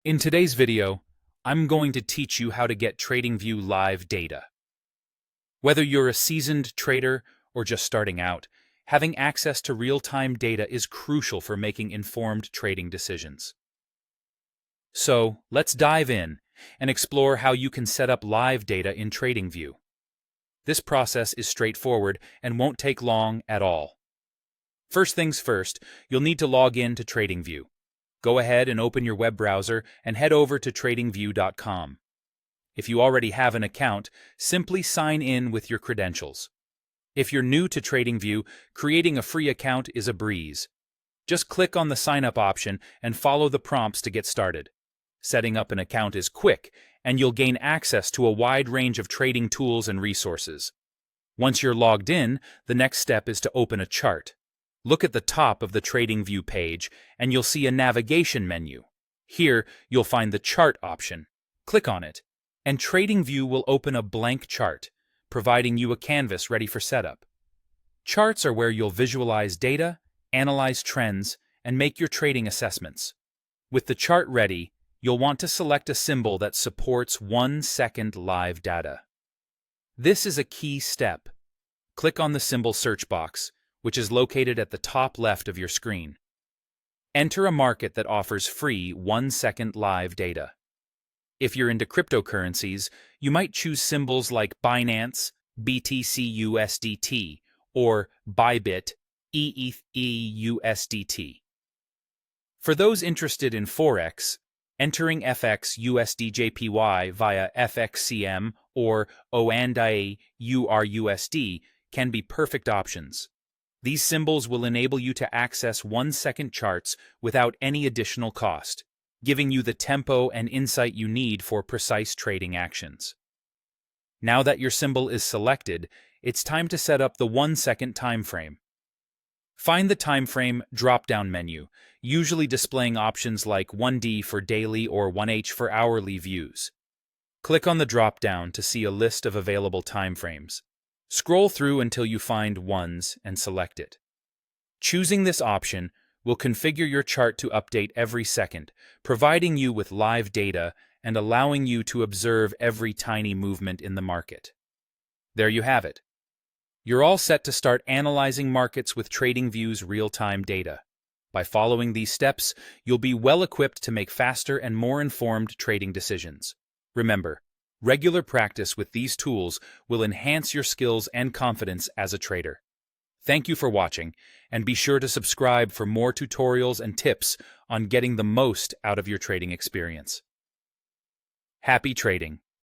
In today's video, I'm going to teach you how to get TradingView live data. Whether you're a seasoned trader or just starting out, having access to real-time data is crucial for making informed trading decisions. So, let's dive in and explore how you can set up live data in TradingView. This process is straightforward and won't take long at all. First things first, you'll need to log in to TradingView. Go ahead and open your web browser and head over to TradingView.com. If you already have an account, simply sign in with your credentials. If you're new to TradingView, creating a free account is a breeze. Just click on the Sign Up option and follow the prompts to get started. Setting up an account is quick, and you'll gain access to a wide range of trading tools and resources. Once you're logged in, the next step is to open a chart. Look at the top of the TradingView page, and you'll see a navigation menu. Here, you'll find the Chart option. Click on it, and TradingView will open a blank chart, providing you a canvas ready for setup. Charts are where you'll visualize data, analyze trends, and make your trading assessments. With the chart ready, you'll want to select a symbol that supports 1 second live data. This is a key step. Click on the symbol search box, which is located at the top left of your screen. Enter a market that offers free 1 second live data. If you're into cryptocurrencies, you might choose symbols like Binance, BTC/USDT, or Bybit, ETH/USDT. For those interested in forex, entering FX/USD/JPY via FXCM or OANDA/URUSD can be perfect options. These symbols will enable you to access 1 second charts without any additional cost, giving you the tempo and insight you need for precise trading actions. Now that your symbol is selected, it's time to set up the 1 second time frame. Find the time frame drop-down menu, usually displaying options like 1D for daily or 1H for hourly views. Click on the drop-down to see a list of available timeframes. Scroll through until you find ones and select it. Choosing this option will configure your chart to update every second, providing you with live data and allowing you to observe every tiny movement in the market. There you have it. You're all set to start analyzing markets with TradingView's real-time data. By following these steps, you'll be well-equipped to make faster and more informed trading decisions. Remember, regular practice with these tools will enhance your skills and confidence as a trader. Thank you for watching, and be sure to subscribe for more tutorials and tips on getting the most out of your trading experience. Happy trading!